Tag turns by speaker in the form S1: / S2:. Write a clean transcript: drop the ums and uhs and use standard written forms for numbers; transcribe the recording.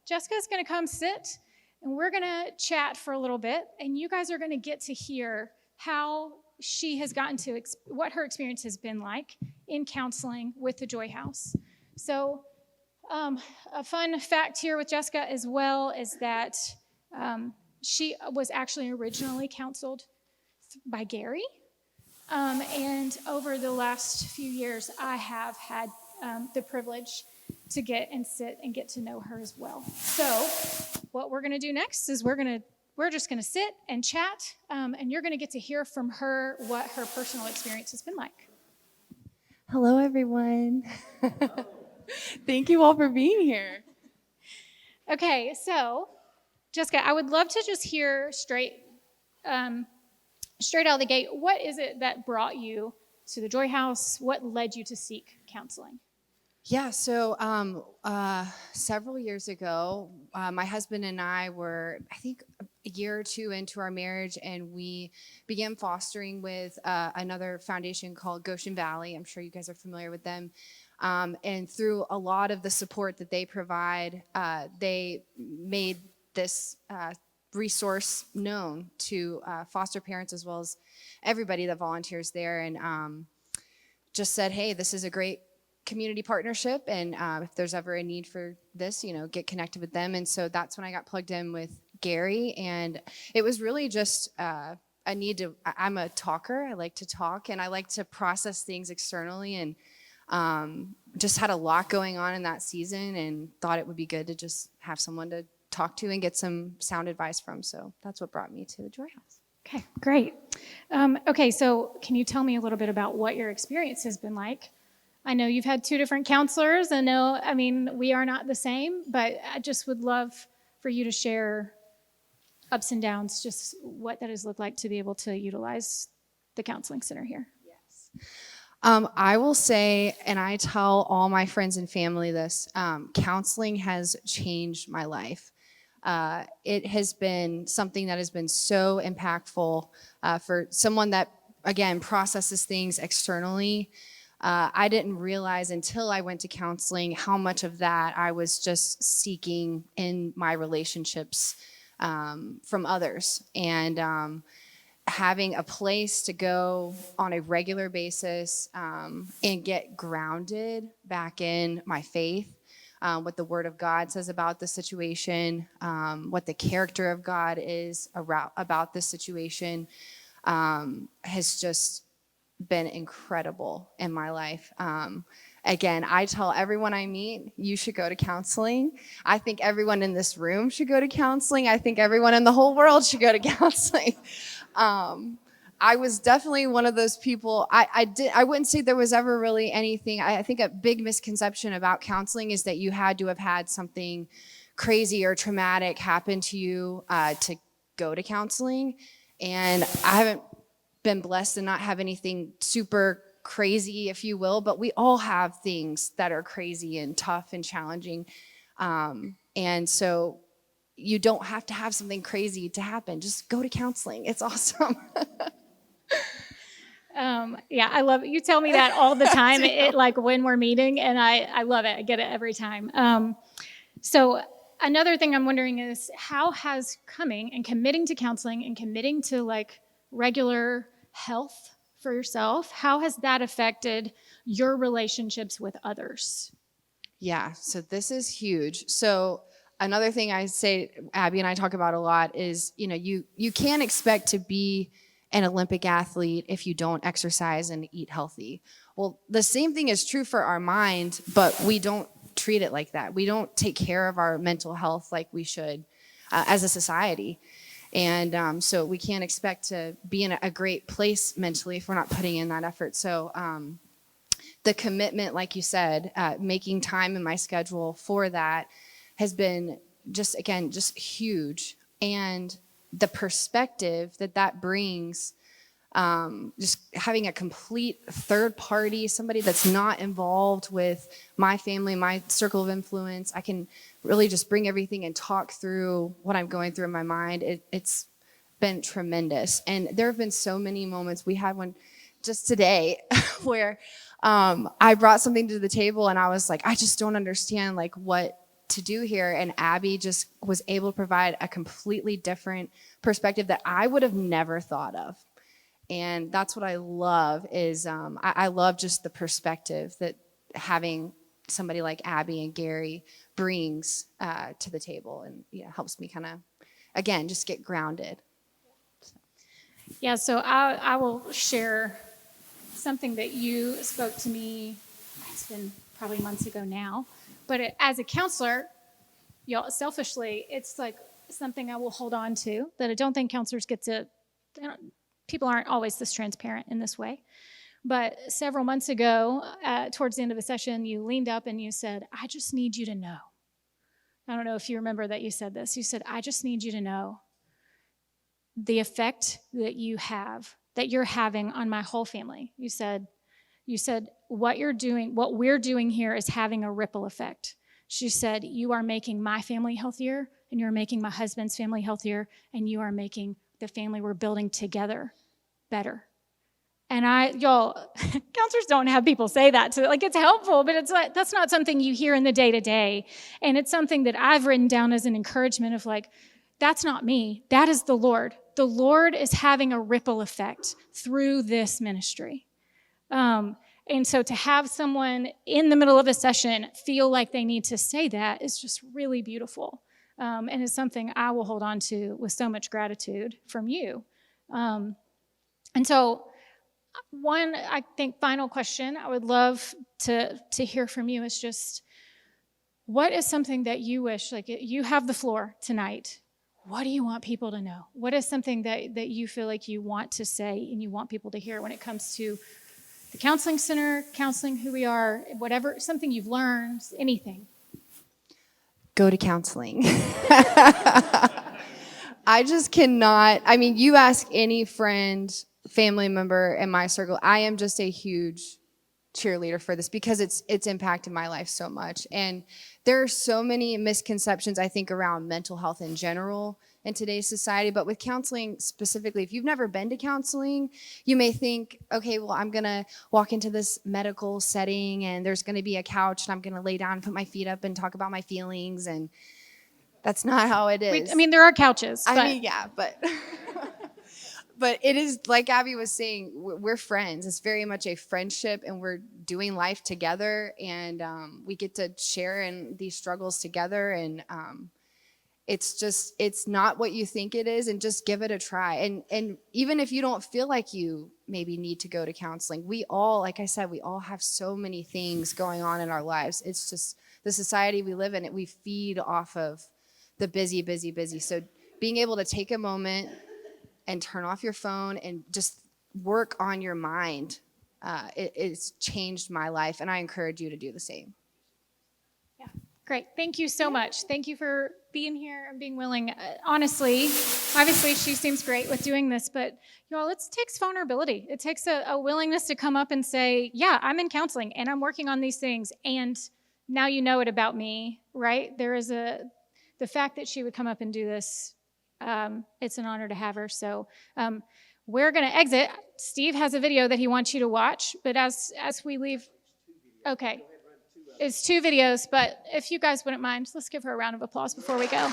S1: Jessica's going to come sit, and we're going to chat for a little bit, and you guys are going to get to hear how she has gotten to, what her experience has been like in counseling with the Joy House. So a fun fact here with Jessica as well is that she was actually originally counseled by Gary. And over the last few years, I have had the privilege to get and sit and get to know her as well. So what we're going to do next is we're just going to sit and chat, and you're going to get to hear from her what her personal experience has been like.
S2: Hello, everyone. Thank you all for being here.
S1: Okay, so Jessica, I would love to just hear straight out of the gate, what is it that brought you to the Joy House? What led you to seek counseling?
S2: Yeah, so several years ago, my husband and I were, I think, a year or two into our marriage, and we began fostering with another foundation called Goshen Valley. I'm sure you guys are familiar with them. And through a lot of the support that they provide, they made this resource known to foster parents as well as everybody that volunteers there, and just said, hey, this is a great community partnership, and if there's ever a need for this, get connected with them. And so that's when I got plugged in with Gary, and it was really just a need to, I'm a talker, I like to talk, and I like to process things externally, and just had a lot going on in that season and thought it would be good to just have someone to talk to and get some sound advice from. So that's what brought me to the Joy House.
S1: Okay, great. Okay, so can you tell me a little bit about what your experience has been like? I know you've had two different counselors. We are not the same, but I just would love for you to share ups and downs, just what that has looked like to be able to utilize the counseling center here.
S2: Yes. I will say, and I tell all my friends and family this, counseling has changed my life. It has been something that has been so impactful for someone that, again, processes things externally. I didn't realize until I went to counseling how much of that I was just seeking in my relationships from others. And having a place to go on a regular basis and get grounded back in my faith, what the Word of God says about the situation, what the character of God is about this situation, has just been incredible in my life. Again, I tell everyone I meet, you should go to counseling. I think everyone in this room should go to counseling. I think everyone in the whole world should go to counseling. I was definitely one of those people. I wouldn't say there was ever really anything. I think a big misconception about counseling is that you had to have had something crazy or traumatic happen to you to go to counseling. And I haven't been blessed to not have anything super crazy, if you will, but we all have things that are crazy and tough and challenging. And so you don't have to have something crazy to happen. Just go to counseling. It's awesome.
S1: Yeah, I love it. You tell me that all the time, like when we're meeting, and I love it. I get it every time. So another thing I'm wondering is, how has coming and committing to counseling and committing to like regular health for yourself, how has that affected your relationships with others?
S2: Yeah, so this is huge. So another thing I say, Abby and I talk about a lot is, you can't expect to be an Olympic athlete if you don't exercise and eat healthy. Well, the same thing is true for our mind, but we don't treat it like that. We don't take care of our mental health like we should as a society. And so we can't expect to be in a great place mentally if we're not putting in that effort. So the commitment, like you said, making time in my schedule for that has been just huge. And the perspective that brings, just having a complete third party, somebody that's not involved with my family, my circle of influence, I can really just bring everything and talk through what I'm going through in my mind. It's been tremendous. And there have been so many moments. We had one just today where I brought something to the table and I was like, I just don't understand like what to do here. And Abby just was able to provide a completely different perspective that I would have never thought of. And that's what I love is I love just the perspective that having somebody like Abby and Gary brings to the table, and helps me kind of, again, just get grounded.
S1: Yeah, so I will share something that you spoke to me, it's been probably months ago now, but as a counselor, y'all, selfishly, it's like something I will hold on to that I don't think counselors get to, people aren't always this transparent in this way. But several months ago, towards the end of a session, you leaned up and you said, I just need you to know. I don't know if you remember that you said this. You said, I just need you to know the effect that you have, that you're having on my whole family. You said, what you're doing, what we're doing here is having a ripple effect. She said, you are making my family healthier, and you're making my husband's family healthier, and you are making the family we're building together better. And y'all, counselors don't have people say that to, like, it's helpful, but it's like, that's not something you hear in the day-to-day. And it's something that I've written down as an encouragement of like, that's not me. That is the Lord. The Lord is having a ripple effect through this ministry. And so to have someone in the middle of a session feel like they need to say that is just really beautiful. And it's something I will hold on to with so much gratitude from you. And so one, I think, final question I would love to hear from you is just, what is something that you wish, like you have the floor tonight, what do you want people to know? What is something that you feel like you want to say and you want people to hear when it comes to the counseling center, counseling, who we are, whatever, something you've learned, anything?
S2: Go to counseling. I just cannot, I mean, you ask any friend, family member in my circle, I am just a huge cheerleader for this because it's impacted my life so much. And there are so many misconceptions, I think, around mental health in general in today's society, but with counseling specifically, if you've never been to counseling, you may think, okay, well, I'm gonna walk into this medical setting and there's gonna be a couch and I'm gonna lay down and put my feet up and talk about my feelings, and that's not how it is.
S1: I mean, there are couches.
S2: But but it is, like Abby was saying, we're friends. It's very much a friendship, and we're doing life together, and we get to share in these struggles together, and it's not what you think it is, and just give it a try. And even if you don't feel like you maybe need to go to counseling, we all, like I said, we all have so many things going on in our lives. It's just the society we live in, we feed off of the busy. So being able to take a moment and turn off your phone and just work on your mind, it's changed my life, and I encourage you to do the same.
S1: Yeah, great. Thank you so much. Thank you for being here and being willing. Honestly, obviously she seems great with doing this, but y'all, it takes vulnerability. It takes a willingness to come up and say, yeah, I'm in counseling and I'm working on these things, and now you know it about me, right? There is the fact that she would come up and do this, it's an honor to have her. So we're going to exit. Steve has a video that he wants you to watch, but as we leave, okay, it's 2 videos, but if you guys wouldn't mind, let's give her a round of applause before we go.